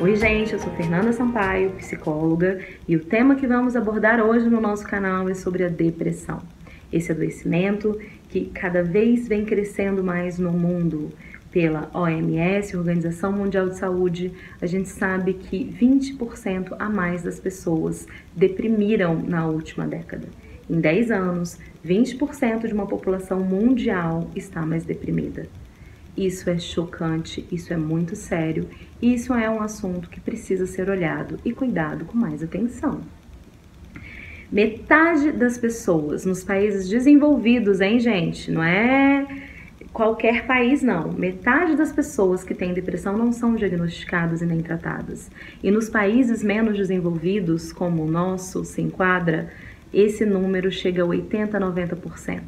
Oi gente, eu sou Fernanda Sampaio, psicóloga, e o tema que vamos abordar hoje no nosso canal é sobre a depressão. Esse adoecimento que cada vez vem crescendo mais no mundo. Pela OMS, Organização Mundial de Saúde, a gente sabe que 20% a mais das pessoas deprimiram na última década. Em 10 anos, 20% de uma população mundial está mais deprimida. Isso é chocante, isso é muito sério e isso é um assunto que precisa ser olhado e cuidado com mais atenção. Metade das pessoas nos países desenvolvidos, hein, gente? Não é qualquer país, não. Metade das pessoas que têm depressão não são diagnosticadas e nem tratadas. E nos países menos desenvolvidos, como o nosso se enquadra, esse número chega a 80% a 90%.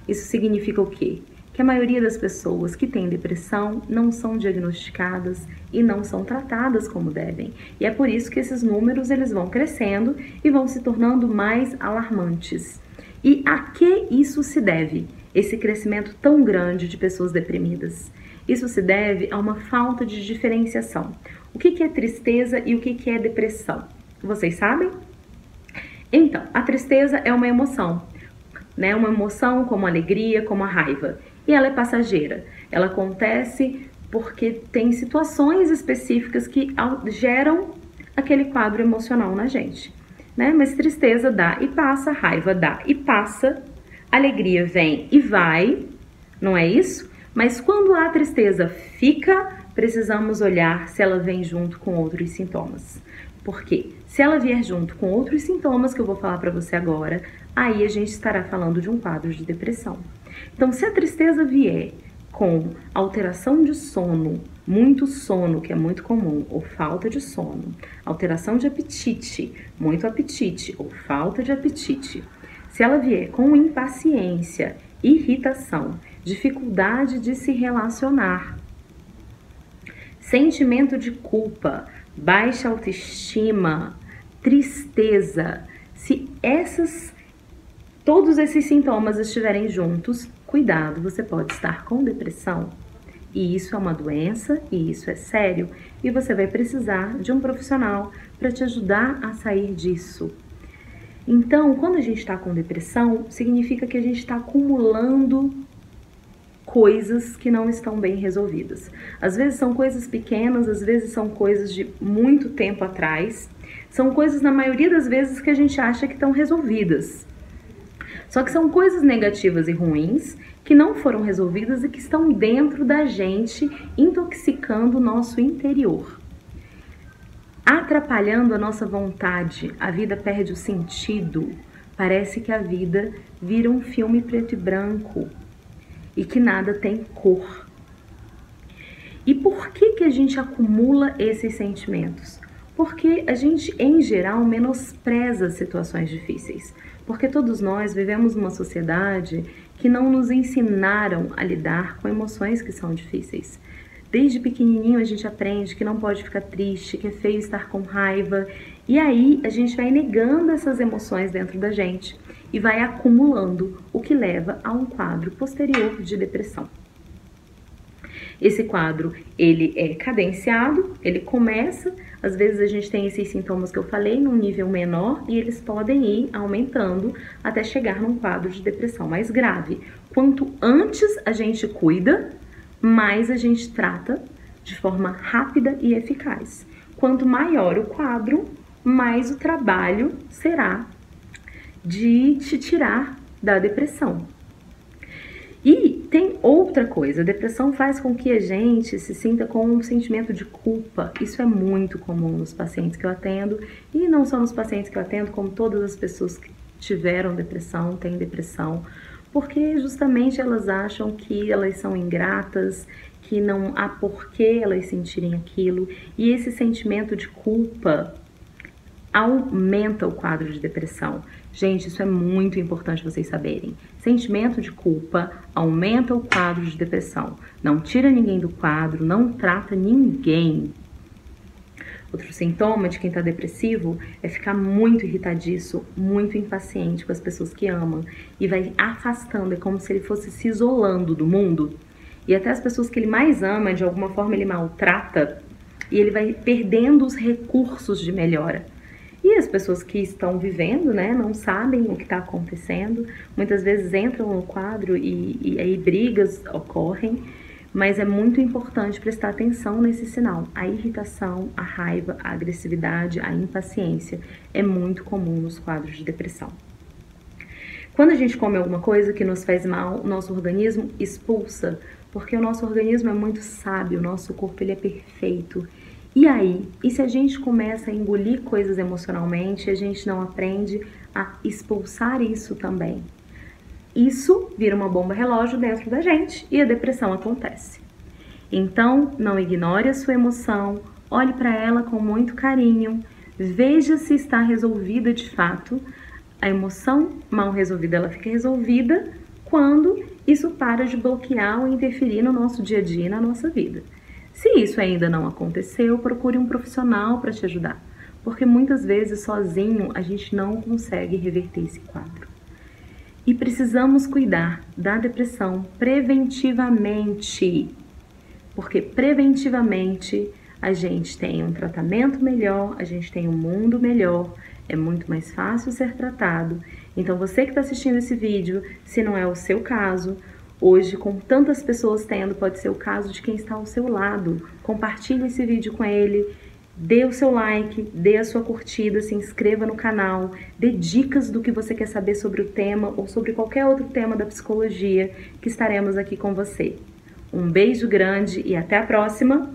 Isso significa o quê? Que a maioria das pessoas que têm depressão não são diagnosticadas e não são tratadas como devem. E é por isso que esses números eles vão crescendo e vão se tornando mais alarmantes. E a que isso se deve? Esse crescimento tão grande de pessoas deprimidas? Isso se deve a uma falta de diferenciação. O que é tristeza e o que é depressão? Vocês sabem? Então, a tristeza é uma emoção, né? Uma emoção como a alegria, como a raiva. E ela é passageira. Ela acontece porque tem situações específicas que geram aquele quadro emocional na gente, né? Mas tristeza dá e passa, raiva dá e passa, alegria vem e vai, não é isso? Mas quando a tristeza fica, precisamos olhar se ela vem junto com outros sintomas. Por quê? Se ela vier junto com outros sintomas que eu vou falar para você agora, aí a gente estará falando de um quadro de depressão. Então, se a tristeza vier com alteração de sono, muito sono, que é muito comum, ou falta de sono, alteração de apetite, muito apetite, ou falta de apetite, se ela vier com impaciência, irritação, dificuldade de se relacionar, sentimento de culpa, baixa autoestima, tristeza, se todos esses sintomas estiverem juntos, cuidado, você pode estar com depressão. E isso é uma doença, e isso é sério, e você vai precisar de um profissional para te ajudar a sair disso. Então, quando a gente está com depressão, significa que a gente está acumulando coisas que não estão bem resolvidas. Às vezes são coisas pequenas, às vezes são coisas de muito tempo atrás, são coisas, na maioria das vezes, que a gente acha que estão resolvidas. Só que são coisas negativas e ruins que não foram resolvidas e que estão dentro da gente, intoxicando o nosso interior, atrapalhando a nossa vontade. A vida perde o sentido. Parece que a vida vira um filme preto e branco e que nada tem cor. E por que a gente acumula esses sentimentos? Porque a gente, em geral, menospreza situações difíceis. Porque todos nós vivemos numa sociedade que não nos ensinaram a lidar com emoções que são difíceis. Desde pequenininho a gente aprende que não pode ficar triste, que é feio estar com raiva. E aí a gente vai negando essas emoções dentro da gente e vai acumulando, o que leva a um quadro posterior de depressão. Esse quadro, ele é cadenciado, ele começa, às vezes a gente tem esses sintomas que eu falei num nível menor e eles podem ir aumentando até chegar num quadro de depressão mais grave. Quanto antes a gente cuida, mais a gente trata de forma rápida e eficaz. Quanto maior o quadro, mais o trabalho será de te tirar da depressão. E tem outra coisa, a depressão faz com que a gente se sinta com um sentimento de culpa. Isso é muito comum nos pacientes que eu atendo, e não só nos pacientes que eu atendo, como todas as pessoas que tiveram depressão, têm depressão, porque justamente elas acham que elas são ingratas, que não há porquê elas sentirem aquilo, e esse sentimento de culpa aumenta o quadro de depressão. Gente, isso é muito importante vocês saberem. Sentimento de culpa aumenta o quadro de depressão. Não tira ninguém do quadro, não trata ninguém. Outro sintoma de quem está depressivo é ficar muito irritadiço, muito impaciente com as pessoas que amam e vai afastando, é como se ele fosse se isolando do mundo. E até as pessoas que ele mais ama, de alguma forma ele maltrata, e ele vai perdendo os recursos de melhora. E as pessoas que estão vivendo, né, não sabem o que está acontecendo, muitas vezes entram no quadro e aí brigas ocorrem, mas é muito importante prestar atenção nesse sinal. A irritação, a raiva, a agressividade, a impaciência é muito comum nos quadros de depressão. Quando a gente come alguma coisa que nos faz mal, o nosso organismo expulsa, porque o nosso organismo é muito sábio, o nosso corpo ele é perfeito. E aí, e se a gente começa a engolir coisas emocionalmente, a gente não aprende a expulsar isso também? Isso vira uma bomba relógio dentro da gente e a depressão acontece. Então, não ignore a sua emoção, olhe para ela com muito carinho, veja se está resolvida de fato. A emoção mal resolvida, ela fica resolvida quando isso para de bloquear ou interferir no nosso dia a dia e na nossa vida. Se isso ainda não aconteceu, procure um profissional para te ajudar, porque muitas vezes sozinho a gente não consegue reverter esse quadro. E precisamos cuidar da depressão preventivamente, porque preventivamente a gente tem um tratamento melhor, a gente tem um mundo melhor, é muito mais fácil ser tratado. Então você que está assistindo esse vídeo, se não é o seu caso, hoje, com tantas pessoas tendo, pode ser o caso de quem está ao seu lado. Compartilhe esse vídeo com ele, dê o seu like, dê a sua curtida, se inscreva no canal, dê dicas do que você quer saber sobre o tema ou sobre qualquer outro tema da psicologia, que estaremos aqui com você. Um beijo grande e até a próxima.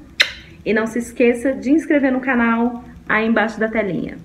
E não se esqueça de inscrever no canal aí embaixo da telinha.